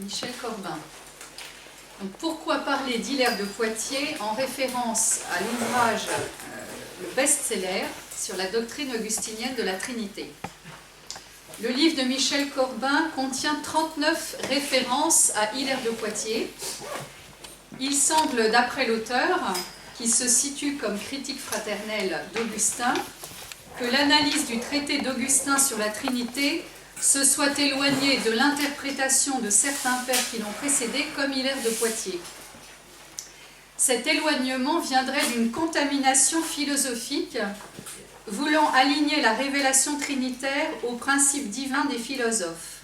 Michel Corbin. Donc, pourquoi parler d'Hilaire de Poitiers en référence à l'ouvrage, le best-seller sur la doctrine augustinienne de la Trinité? Le livre de Michel Corbin contient 39 références à Hilaire de Poitiers. Il semble, d'après l'auteur, qui se situe comme critique fraternelle d'Augustin, que l'analyse du traité d'Augustin sur la Trinité se soit éloignée de l'interprétation de certains pères qui l'ont précédé, comme Hilaire de Poitiers. Cet éloignement viendrait d'une contamination philosophique voulant aligner la révélation trinitaire aux principes divins des philosophes.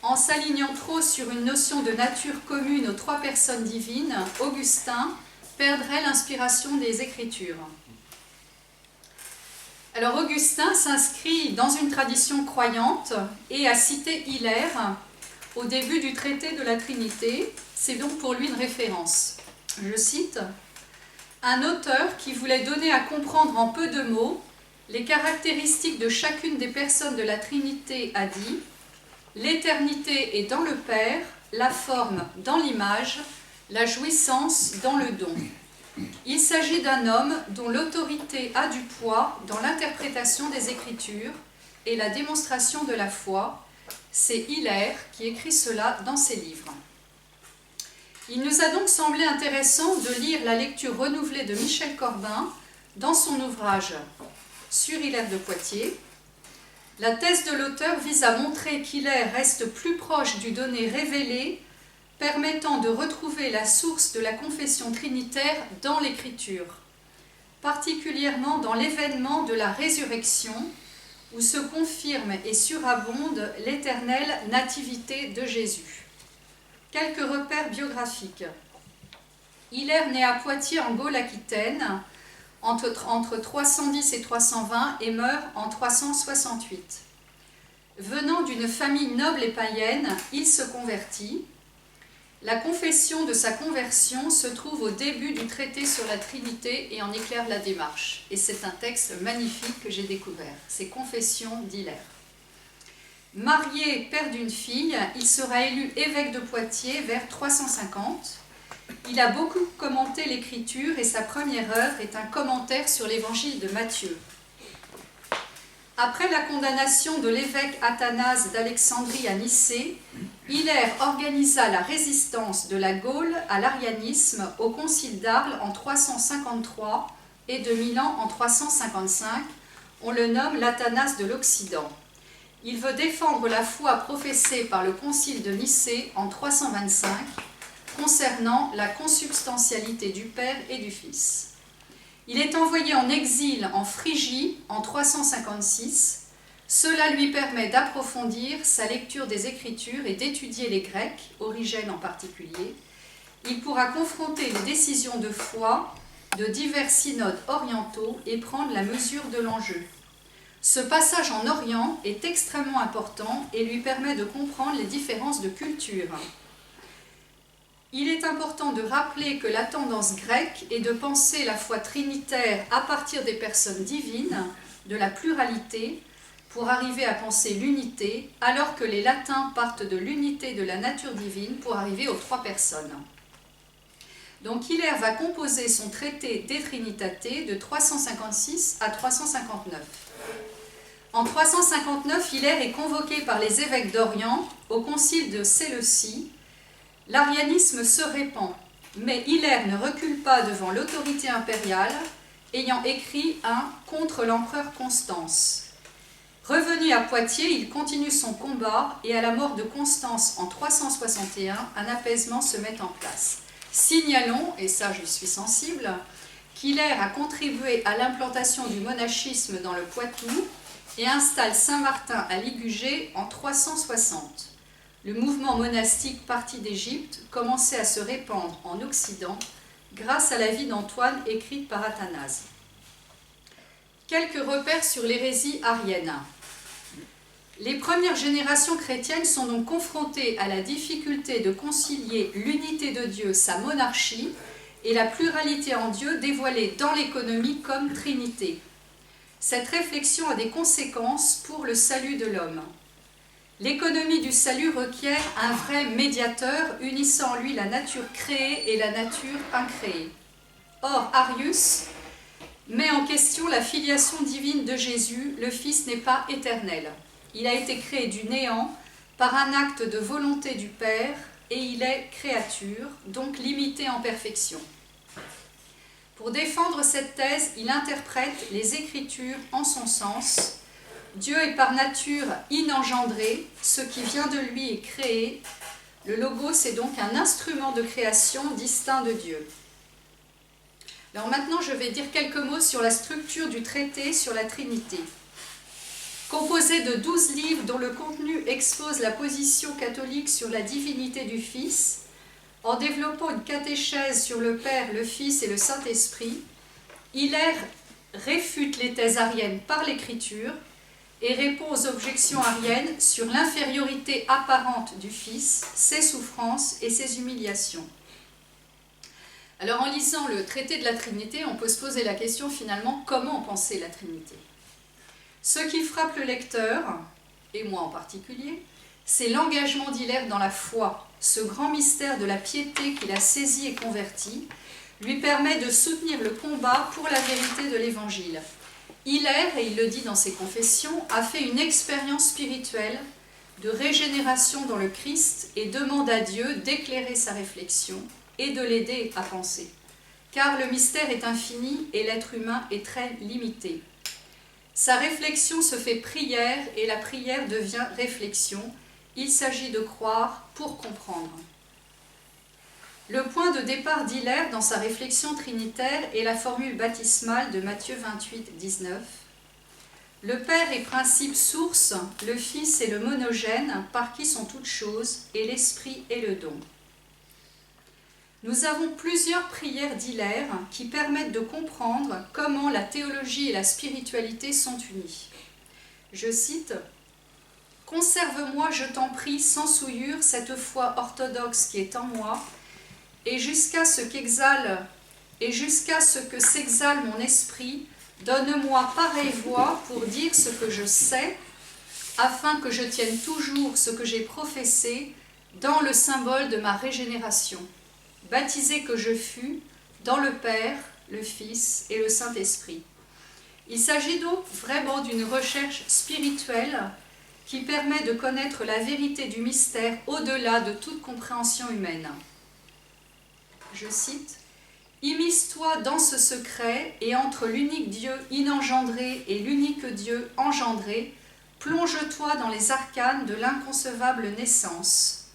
En s'alignant trop sur une notion de nature commune aux trois personnes divines, Augustin perdrait l'inspiration des Écritures. Alors Augustin s'inscrit dans une tradition croyante et a cité Hilaire au début du traité de la Trinité. C'est donc pour lui une référence. Je cite: « Un auteur qui voulait donner à comprendre en peu de mots les caractéristiques de chacune des personnes de la Trinité a dit: l'éternité est dans le Père, la forme dans l'image, la jouissance dans le don. Il s'agit d'un homme dont l'autorité a du poids dans l'interprétation des Écritures et la démonstration de la foi. C'est Hilaire qui écrit cela dans ses livres. » Il nous a donc semblé intéressant de lire la lecture renouvelée de Michel Corbin dans son ouvrage sur Hilaire de Poitiers. La thèse de l'auteur vise à montrer qu'Hilaire reste plus proche du donné révélé, permettant de retrouver la source de la confession trinitaire dans l'Écriture, particulièrement dans l'événement de la résurrection, où se confirme et surabonde l'éternelle nativité de Jésus. Quelques repères biographiques. Hilaire naît à Poitiers en Gaule-Aquitaine entre 310 et 320 et meurt en 368. Venant d'une famille noble et païenne, il se convertit. La confession de sa conversion se trouve au début du traité sur la Trinité et en éclaire la démarche. Et c'est un texte magnifique que j'ai découvert. C'est Confessions d'Hilaire. Marié, père d'une fille, il sera élu évêque de Poitiers vers 350. Il a beaucoup commenté l'Écriture et sa première œuvre est un commentaire sur l'Évangile de Matthieu. Après la condamnation de l'évêque Athanase d'Alexandrie à Nicée, Hilaire organisa la résistance de la Gaule à l'arianisme au concile d'Arles en 353 et de Milan en 355. On le nomme l'Athanase de l'Occident. Il veut défendre la foi professée par le concile de Nicée en 325 concernant la consubstantialité du Père et du Fils. Il est envoyé en exil en Phrygie en 356. Cela lui permet d'approfondir sa lecture des Écritures et d'étudier les Grecs, Origène en particulier. Il pourra confronter les décisions de foi de divers synodes orientaux et prendre la mesure de l'enjeu. Ce passage en Orient est extrêmement important et lui permet de comprendre les différences de culture. Il est important de rappeler que la tendance grecque est de penser la foi trinitaire à partir des personnes divines, de la pluralité, pour arriver à penser l'unité, alors que les latins partent de l'unité de la nature divine pour arriver aux trois personnes. Donc Hilaire va composer son traité De Trinitate de 356 à 359. En 359, Hilaire est convoqué par les évêques d'Orient au concile de Séleucie. L'arianisme se répand, mais Hilaire ne recule pas devant l'autorité impériale, ayant écrit un « contre l'empereur Constance ». Revenu à Poitiers, il continue son combat et à la mort de Constance en 361, un apaisement se met en place. Signalons, et ça je suis sensible, qu'Hilaire a contribué à l'implantation du monachisme dans le Poitou et installe Saint-Martin à Ligugé en 360. Le mouvement monastique parti d'Égypte commençait à se répandre en Occident grâce à la vie d'Antoine écrite par Athanase. Quelques repères sur l'hérésie arienne. Les premières générations chrétiennes sont donc confrontées à la difficulté de concilier l'unité de Dieu, sa monarchie, et la pluralité en Dieu dévoilée dans l'économie comme Trinité. Cette réflexion a des conséquences pour le salut de l'homme. L'économie du salut requiert un vrai médiateur unissant en lui la nature créée et la nature incréée. Or, Arius met en question la filiation divine de Jésus, le Fils n'est pas éternel. Il a été créé du néant par un acte de volonté du Père et il est créature, donc limité en perfection. Pour défendre cette thèse, il interprète les Écritures en son sens. Dieu est par nature inengendré, ce qui vient de lui est créé. Le Logos est donc un instrument de création distinct de Dieu. Alors maintenant, je vais dire quelques mots sur la structure du traité sur la Trinité. Composé de 12 livres dont le contenu expose la position catholique sur la divinité du Fils, en développant une catéchèse sur le Père, le Fils et le Saint-Esprit, Hilaire réfute les thèses ariennes par l'Écriture et répond aux objections ariennes sur l'infériorité apparente du Fils, ses souffrances et ses humiliations. Alors en lisant le traité de la Trinité, on peut se poser la question finalement, comment penser la Trinité ? Ce qui frappe le lecteur, et moi en particulier, c'est l'engagement d'Hilaire dans la foi. Ce grand mystère de la piété qu'il a saisi et converti lui permet de soutenir le combat pour la vérité de l'Évangile. Hilaire, et il le dit dans ses confessions, a fait une expérience spirituelle de régénération dans le Christ et demande à Dieu d'éclairer sa réflexion et de l'aider à penser. Car le mystère est infini et l'être humain est très limité. Sa réflexion se fait prière et la prière devient réflexion. Il s'agit de croire pour comprendre. Le point de départ d'Hilaire dans sa réflexion trinitaire est la formule baptismale de Matthieu 28, 19. Le Père est principe source, le Fils est le monogène, par qui sont toutes choses, et l'Esprit est le don. Nous avons plusieurs prières d'Hilaire qui permettent de comprendre comment la théologie et la spiritualité sont unies. Je cite « Conserve-moi, je t'en prie, sans souillure, cette foi orthodoxe qui est en moi, et jusqu'à ce que s'exhale mon esprit, donne-moi pareille voix pour dire ce que je sais, afin que je tienne toujours ce que j'ai professé dans le symbole de ma régénération. Baptisé que je fus dans le Père, le Fils et le Saint-Esprit. » Il s'agit donc vraiment d'une recherche spirituelle qui permet de connaître la vérité du mystère au-delà de toute compréhension humaine. Je cite « Immisce-toi dans ce secret et entre l'unique Dieu inengendré et l'unique Dieu engendré, plonge-toi dans les arcanes de l'inconcevable naissance.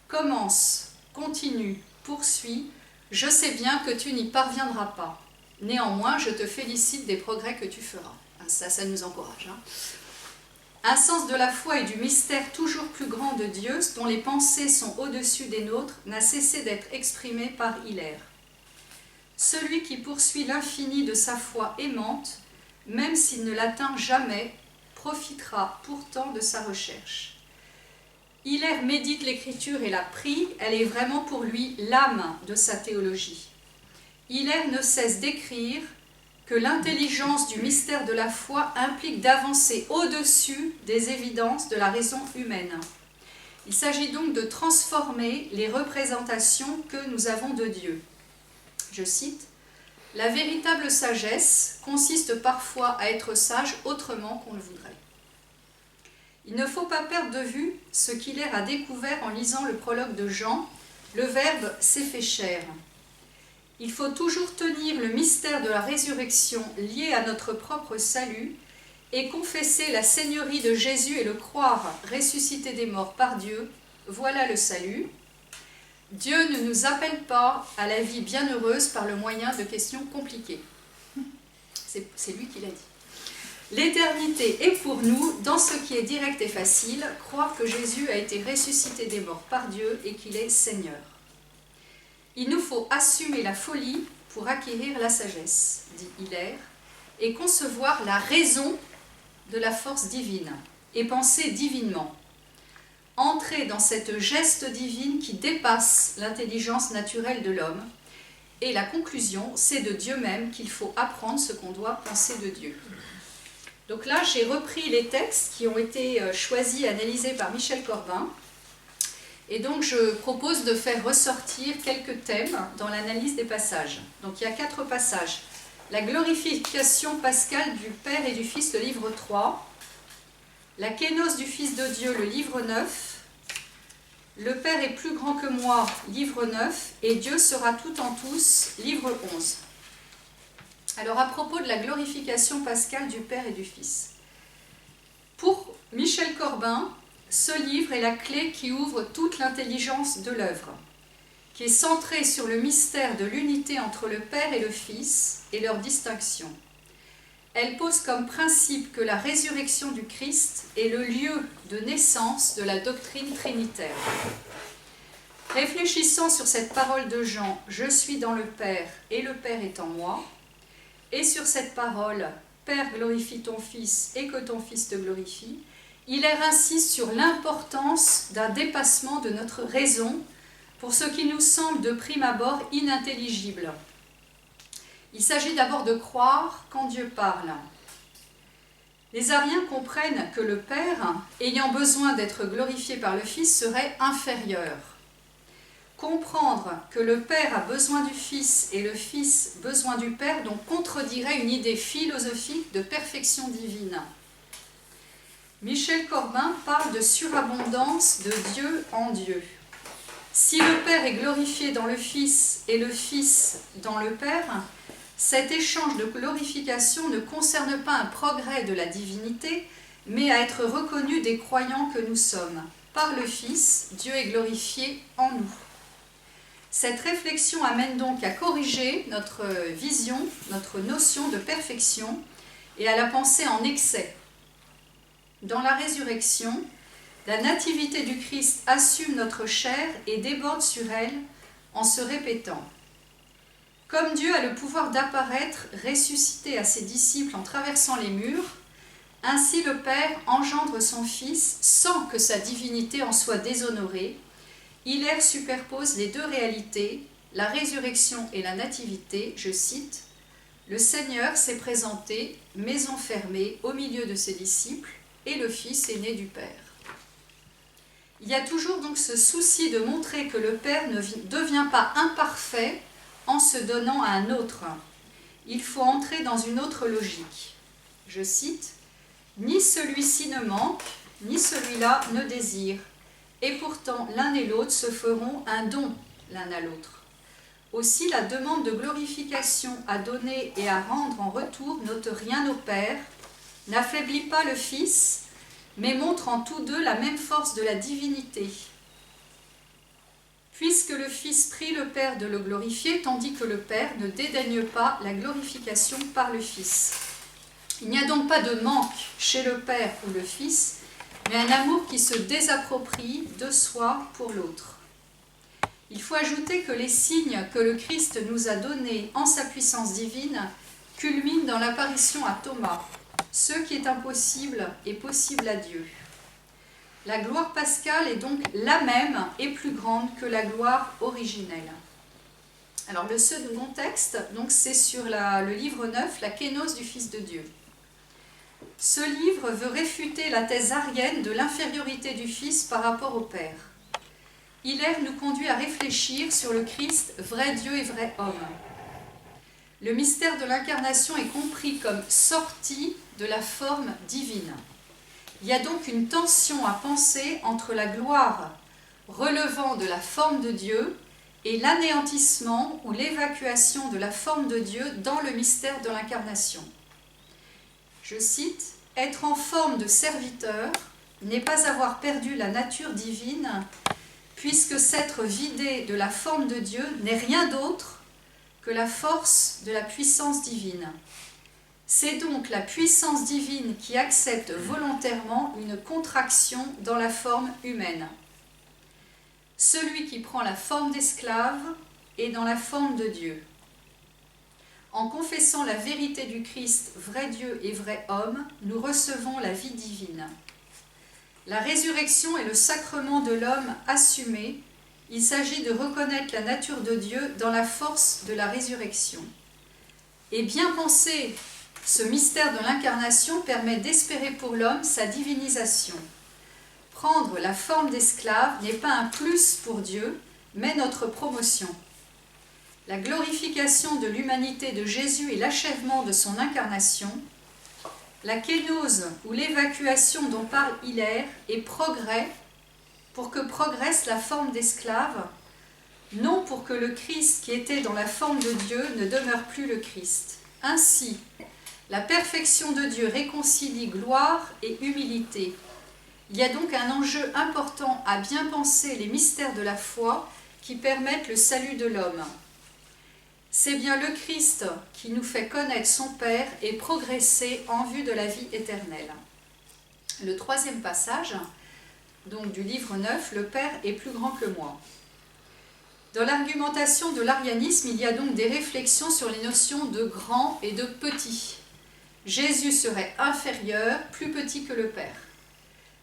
Commence, continue, poursuis, je sais bien que tu n'y parviendras pas. Néanmoins, je te félicite des progrès que tu feras. » Ça nous encourage. Un sens de la foi et du mystère toujours plus grand de Dieu, dont les pensées sont au-dessus des nôtres, n'a cessé d'être exprimé par Hilaire. Celui qui poursuit l'infini de sa foi aimante, même s'il ne l'atteint jamais, profitera pourtant de sa recherche. Hilaire médite l'Écriture et la prie, elle est vraiment pour lui l'âme de sa théologie. Hilaire ne cesse d'écrire que l'intelligence du mystère de la foi implique d'avancer au-dessus des évidences de la raison humaine. Il s'agit donc de transformer les représentations que nous avons de Dieu. Je cite, « La véritable sagesse consiste parfois à être sage autrement qu'on le voudrait. » Il ne faut pas perdre de vue ce qu'Hilaire a découvert en lisant le prologue de Jean, le Verbe s'est fait chair. Il faut toujours tenir le mystère de la résurrection lié à notre propre salut et confesser la seigneurie de Jésus et le croire ressuscité des morts par Dieu, voilà le salut. Dieu ne nous appelle pas à la vie bienheureuse par le moyen de questions compliquées. C'est lui qui l'a dit. L'éternité est pour nous, dans ce qui est direct et facile, croire que Jésus a été ressuscité des morts par Dieu et qu'il est Seigneur. Il nous faut assumer la folie pour acquérir la sagesse, dit Hilaire, et concevoir la raison de la force divine, et penser divinement. Entrer dans cette geste divine qui dépasse l'intelligence naturelle de l'homme, et la conclusion, c'est de Dieu même qu'il faut apprendre ce qu'on doit penser de Dieu. Donc là, j'ai repris les textes qui ont été choisis et analysés par Michel Corbin. Et donc, je propose de faire ressortir quelques thèmes dans l'analyse des passages. Donc, il y a 4 passages. La glorification pascale du Père et du Fils, le livre 3. La kénose du Fils de Dieu, le livre 9. Le Père est plus grand que moi, livre 9. Et Dieu sera tout en tous, livre 11. Alors, à propos de la glorification pascale du Père et du Fils. Pour Michel Corbin, ce livre est la clé qui ouvre toute l'intelligence de l'œuvre, qui est centrée sur le mystère de l'unité entre le Père et le Fils et leur distinction. Elle pose comme principe que la résurrection du Christ est le lieu de naissance de la doctrine trinitaire. Réfléchissant sur cette parole de Jean « Je suis dans le Père et le Père est en moi », et sur cette parole « Père, glorifie ton Fils et que ton Fils te glorifie », Hilaire insiste sur l'importance d'un dépassement de notre raison pour ce qui nous semble de prime abord inintelligible. Il s'agit d'abord de croire quand Dieu parle. Les Ariens comprennent que le Père, ayant besoin d'être glorifié par le Fils, serait inférieur. Comprendre que le Père a besoin du Fils et le Fils besoin du Père, donc contredirait une idée philosophique de perfection divine. Michel Corbin parle de surabondance de Dieu en Dieu. Si le Père est glorifié dans le Fils et le Fils dans le Père, cet échange de glorification ne concerne pas un progrès de la divinité, mais à être reconnu des croyants que nous sommes. Par le Fils, Dieu est glorifié en nous. Cette réflexion amène donc à corriger notre vision, notre notion de perfection et à la penser en excès. Dans la résurrection, la nativité du Christ assume notre chair et déborde sur elle en se répétant. Comme Dieu a le pouvoir d'apparaître ressuscité à ses disciples en traversant les murs, ainsi le Père engendre son Fils sans que sa divinité en soit déshonorée. Hilaire superpose les 2 réalités, la résurrection et la nativité, je cite, « Le Seigneur s'est présenté, maison fermée, au milieu de ses disciples, et le Fils est né du Père. » Il y a toujours donc ce souci de montrer que le Père ne devient pas imparfait en se donnant à un autre. Il faut entrer dans une autre logique. Je cite, « Ni celui-ci ne manque, ni celui-là ne désire, et pourtant l'un et l'autre se feront un don l'un à l'autre. Aussi la demande de glorification à donner et à rendre en retour n'ôte rien au Père, n'affaiblit pas le Fils, mais montre en tous deux la même force de la divinité. Puisque le Fils prie le Père de le glorifier, tandis que le Père ne dédaigne pas la glorification par le Fils. Il n'y a donc pas de manque chez le Père ou le Fils, mais un amour qui se désapproprie de soi pour l'autre. Il faut ajouter que les signes que le Christ nous a donnés en sa puissance divine culminent dans l'apparition à Thomas. Ce qui est impossible est possible à Dieu. La gloire pascale est donc la même et plus grande que la gloire originelle. Alors le second texte, c'est sur le livre 9, la kénose du Fils de Dieu. Ce livre veut réfuter la thèse arienne de l'infériorité du Fils par rapport au Père. Hilaire nous conduit à réfléchir sur le Christ, vrai Dieu et vrai homme. Le mystère de l'incarnation est compris comme sorti de la forme divine. Il y a donc une tension à penser entre la gloire relevant de la forme de Dieu et l'anéantissement ou l'évacuation de la forme de Dieu dans le mystère de l'incarnation. Je cite, « Être en forme de serviteur n'est pas avoir perdu la nature divine, puisque s'être vidé de la forme de Dieu n'est rien d'autre que la force de la puissance divine. C'est donc la puissance divine qui accepte volontairement une contraction dans la forme humaine. Celui qui prend la forme d'esclave est dans la forme de Dieu. En confessant la vérité du Christ, vrai Dieu et vrai homme, nous recevons la vie divine. La résurrection est le sacrement de l'homme assumé. Il s'agit de reconnaître la nature de Dieu dans la force de la résurrection. Et bien penser Ce mystère de l'incarnation permet d'espérer pour l'homme sa divinisation. Prendre la forme d'esclave n'est pas un plus pour Dieu, mais notre promotion. La glorification de l'humanité de Jésus et l'achèvement de son incarnation, la kénose ou l'évacuation dont parle Hilaire est progrès pour que progresse la forme d'esclave, non pour que le Christ qui était dans la forme de Dieu ne demeure plus le Christ. Ainsi, la perfection de Dieu réconcilie gloire et humilité. Il y a donc un enjeu important à bien penser les mystères de la foi qui permettent le salut de l'homme. C'est bien le Christ qui nous fait connaître son Père et progresser en vue de la vie éternelle. Le troisième passage, donc du livre 9, le Père est plus grand que moi. Dans l'argumentation de l'arianisme, il y a donc des réflexions sur les notions de grand et de petit. Jésus serait inférieur, plus petit que le Père.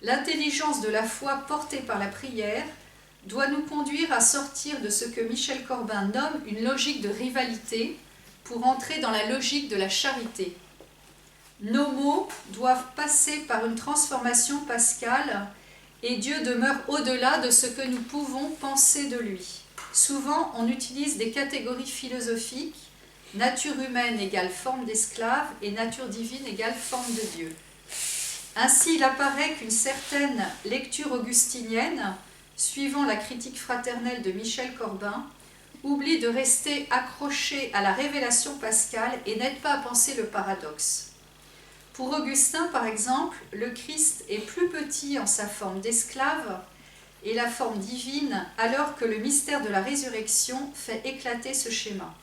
L'intelligence de la foi portée par la prière doit nous conduire à sortir de ce que Michel Corbin nomme une logique de rivalité pour entrer dans la logique de la charité. Nos mots doivent passer par une transformation pascale et Dieu demeure au-delà de ce que nous pouvons penser de lui. Souvent, on utilise des catégories philosophiques. Nature humaine égale forme d'esclave et nature divine égale forme de Dieu. Ainsi, il apparaît qu'une certaine lecture augustinienne, suivant la critique fraternelle de Michel Corbin, oublie de rester accrochée à la révélation pascale et n'aide pas à penser le paradoxe. Pour Augustin, par exemple, le Christ est plus petit en sa forme d'esclave et la forme divine, alors que le mystère de la résurrection fait éclater ce schéma.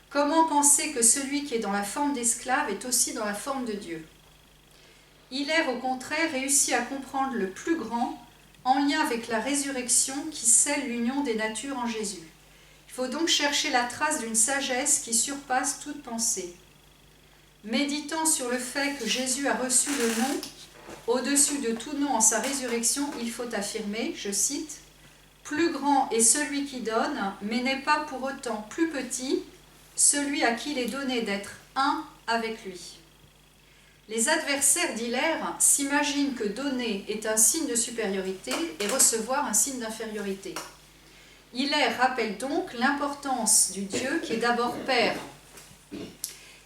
Comment penser que celui qui est dans la forme d'esclave est aussi dans la forme de Dieu? Hilaire, au contraire, réussit à comprendre le plus grand en lien avec la résurrection qui scelle l'union des natures en Jésus. Il faut donc chercher la trace d'une sagesse qui surpasse toute pensée. Méditant sur le fait que Jésus a reçu le nom au-dessus de tout nom en sa résurrection, il faut affirmer, je cite, « Plus grand est celui qui donne, mais n'est pas pour autant plus petit, celui à qui il est donné d'être un avec lui. » Les adversaires d'Hilaire s'imaginent que donner est un signe de supériorité et recevoir un signe d'infériorité. Hilaire rappelle donc l'importance du Dieu qui est d'abord Père.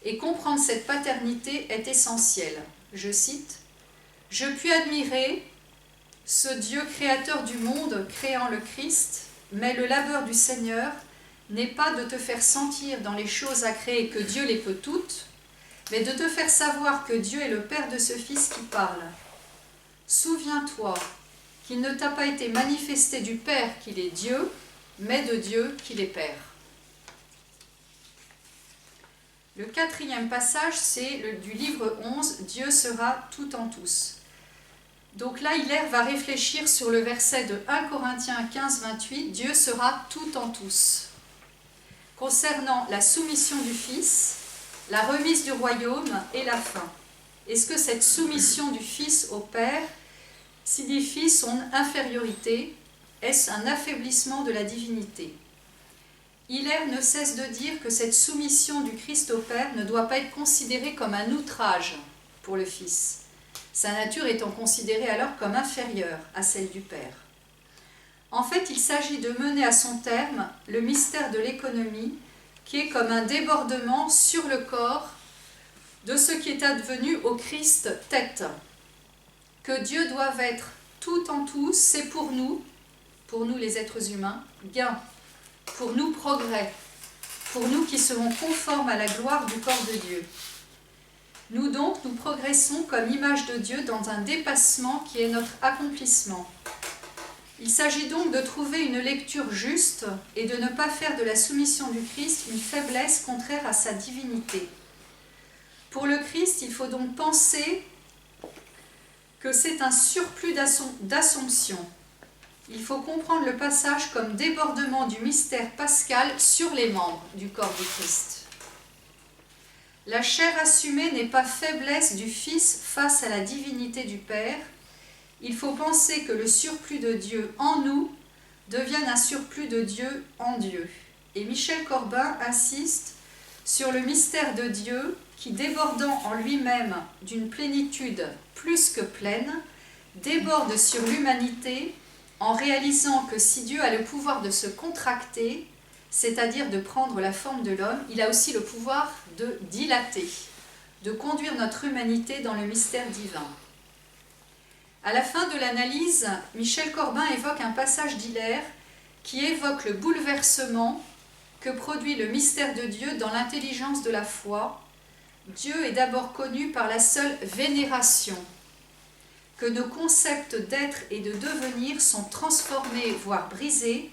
Et comprendre cette paternité est essentiel. Je cite, « Je puis admirer ce Dieu créateur du monde créant le Christ, mais le labeur du Seigneur n'est pas de te faire sentir dans les choses à créer que Dieu les peut toutes, mais de te faire savoir que Dieu est le Père de ce Fils qui parle. Souviens-toi qu'il ne t'a pas été manifesté du Père qu'il est Dieu, mais de Dieu qu'il est Père. » Le quatrième passage, c'est du livre 11, « Dieu sera tout en tous ». Donc là, Hilaire va réfléchir sur le verset de 1 Corinthiens 15, 28, « Dieu sera tout en tous ». Concernant la soumission du Fils, la remise du royaume et la fin. Est-ce que cette soumission du Fils au Père signifie son infériorité? Est-ce un affaiblissement de la divinité? Hilaire ne cesse de dire que cette soumission du Christ au Père ne doit pas être considérée comme un outrage pour le Fils, sa nature étant considérée alors comme inférieure à celle du Père. En fait, il s'agit de mener à son terme le mystère de l'économie, qui est comme un débordement sur le corps de ce qui est advenu au Christ tête. Que Dieu doive être tout en tous, c'est pour nous les êtres humains, gain, pour nous progrès, pour nous qui serons conformes à la gloire du corps de Dieu. Nous donc, nous progressons comme image de Dieu dans un dépassement qui est notre accomplissement. Il s'agit donc de trouver une lecture juste et de ne pas faire de la soumission du Christ une faiblesse contraire à sa divinité. Pour le Christ, il faut donc penser que c'est un surplus d'assomption. Il faut comprendre le passage comme débordement du mystère pascal sur les membres du corps du Christ. La chair assumée n'est pas faiblesse du Fils face à la divinité du Père. Il faut penser que le surplus de Dieu en nous devienne un surplus de Dieu en Dieu. Et Michel Corbin insiste sur le mystère de Dieu qui, débordant en lui-même d'une plénitude plus que pleine, déborde sur l'humanité en réalisant que si Dieu a le pouvoir de se contracter, c'est-à-dire de prendre la forme de l'homme, il a aussi le pouvoir de dilater, de conduire notre humanité dans le mystère divin. À la fin de l'analyse, Michel Corbin évoque un passage d'Hilaire qui évoque le bouleversement que produit le mystère de Dieu dans l'intelligence de la foi. Dieu est d'abord connu par la seule vénération, que nos concepts d'être et de devenir sont transformés, voire brisés,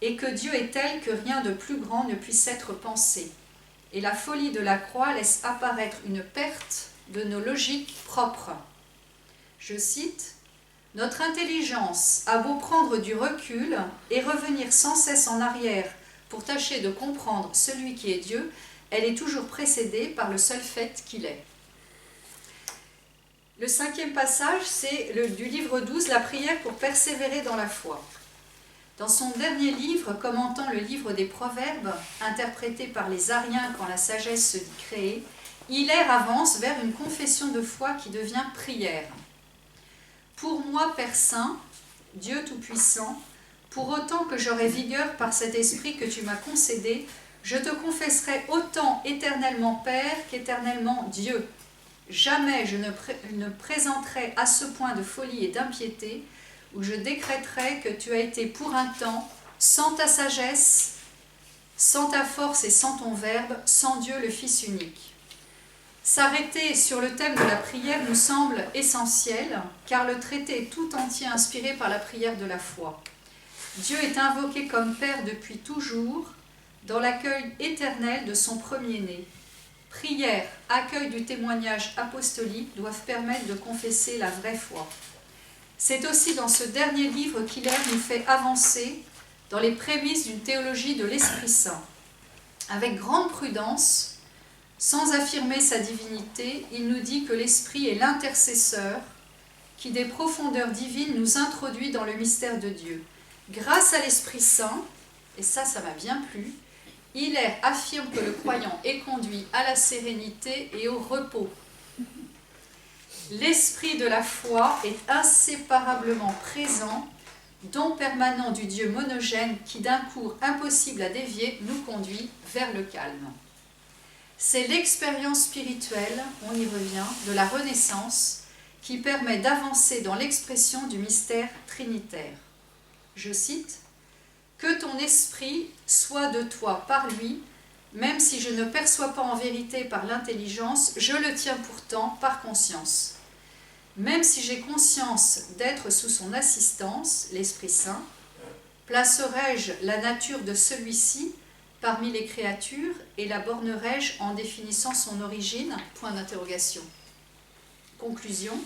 et que Dieu est tel que rien de plus grand ne puisse être pensé. Et la folie de la croix laisse apparaître une perte de nos logiques propres. Je cite, « Notre intelligence a beau prendre du recul et revenir sans cesse en arrière pour tâcher de comprendre celui qui est Dieu, elle est toujours précédée par le seul fait qu'il est. » Le 5e passage, c'est du livre 12, la prière pour persévérer dans la foi. Dans son dernier livre, commentant le livre des Proverbes, interprété par les Ariens quand la sagesse se dit créée, Hilaire avance vers une confession de foi qui devient prière. Pour moi, Père Saint, Dieu Tout-Puissant, pour autant que j'aurai vigueur par cet esprit que tu m'as concédé, je te confesserai autant éternellement Père qu'éternellement Dieu. Jamais je ne présenterai à ce point de folie et d'impiété où je décréterai que tu as été pour un temps, sans ta sagesse, sans ta force et sans ton Verbe, sans Dieu le Fils unique. S'arrêter sur le thème de la prière nous semble essentiel, car le traité est tout entier inspiré par la prière de la foi. Dieu est invoqué comme Père depuis toujours, dans l'accueil éternel de son premier-né. Prière, accueil du témoignage apostolique doivent permettre de confesser la vraie foi. C'est aussi dans ce dernier livre qu'Hilaire nous fait avancer dans les prémices d'une théologie de l'Esprit Saint. Avec grande prudence, sans affirmer sa divinité, il nous dit que l'Esprit est l'intercesseur qui, des profondeurs divines, nous introduit dans le mystère de Dieu. Grâce à l'Esprit Saint, et ça m'a bien plu, Hilaire affirme que le croyant est conduit à la sérénité et au repos. L'esprit de la foi est inséparablement présent, don permanent du Dieu monogène qui, d'un cours impossible à dévier, nous conduit vers le calme. C'est l'expérience spirituelle, on y revient, de la Renaissance qui permet d'avancer dans l'expression du mystère trinitaire. Je cite, « Que ton esprit soit de toi par lui, même si je ne perçois pas en vérité par l'intelligence, je le tiens pourtant par conscience. Même si j'ai conscience d'être sous son assistance, l'Esprit Saint, placerai-je la nature de celui-ci parmi les créatures et la bornerai-je en définissant son origine ? Point d'interrogation. Conclusion.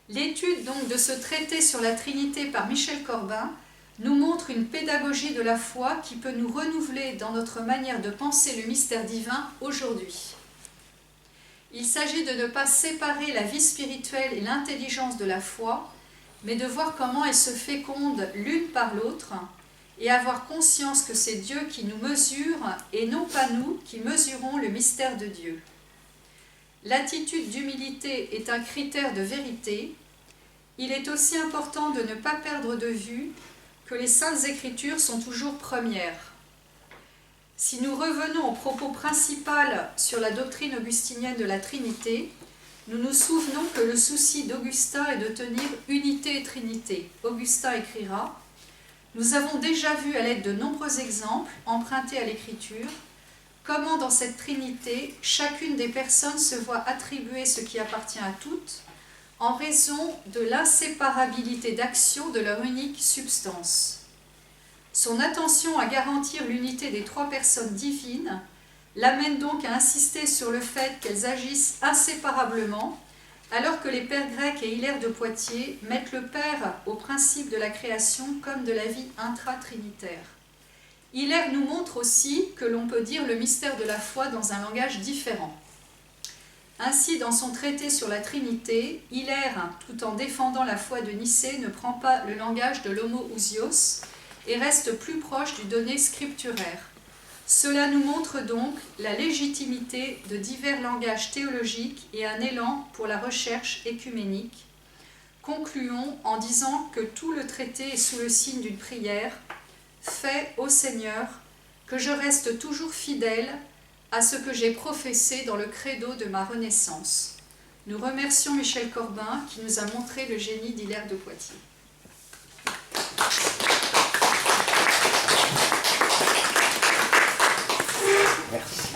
L'étude donc de ce traité sur la Trinité par Michel Corbin nous montre une pédagogie de la foi qui peut nous renouveler dans notre manière de penser le mystère divin aujourd'hui. Il s'agit de ne pas séparer la vie spirituelle et l'intelligence de la foi, mais de voir comment elles se fécondent l'une par l'autre et avoir conscience que c'est Dieu qui nous mesure et non pas nous qui mesurons le mystère de Dieu. L'attitude d'humilité est un critère de vérité. Il est aussi important de ne pas perdre de vue que les Saintes Écritures sont toujours premières. Si nous revenons au propos principal sur la doctrine augustinienne de la Trinité, nous nous souvenons que le souci d'Augustin est de tenir unité et trinité. Augustin écrira « Nous avons déjà vu à l'aide de nombreux exemples empruntés à l'Écriture comment dans cette Trinité, chacune des personnes se voit attribuer ce qui appartient à toutes en raison de l'inséparabilité d'action de leur unique substance. Son attention à garantir l'unité des trois personnes divines l'amène donc à insister sur le fait qu'elles agissent inséparablement, alors que les pères grecs et Hilaire de Poitiers mettent le Père au principe de la création comme de la vie intratrinitaire. Hilaire nous montre aussi que l'on peut dire le mystère de la foi dans un langage différent. Ainsi, dans son traité sur la Trinité, Hilaire, tout en défendant la foi de Nicée, ne prend pas le langage de l'homoousios et reste plus proche du donné scripturaire. Cela nous montre donc la légitimité de divers langages théologiques et un élan pour la recherche écuménique. Concluons en disant que tout le traité est sous le signe d'une prière. Fais, ô Seigneur, que je reste toujours fidèle à ce que j'ai professé dans le credo de ma renaissance. Nous remercions Michel Corbin qui nous a montré le génie d'Hilaire de Poitiers. Merci.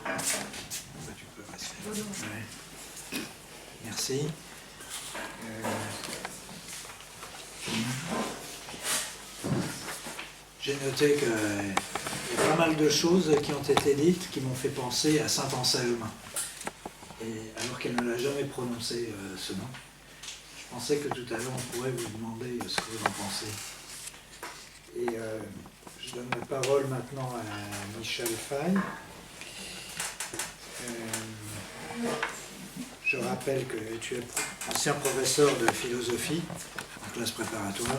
Merci. Tu peux passer. Ouais. Merci. J'ai noté qu'il y a pas mal de choses qui ont été dites qui m'ont fait penser à Saint Anselme, alors qu'elle ne l'a jamais prononcé ce nom. Je pensais que tout à l'heure on pourrait vous demander ce que vous en pensez. Et je donne la parole maintenant à Michel Faye. Je rappelle que tu es ancien professeur de philosophie en classe préparatoire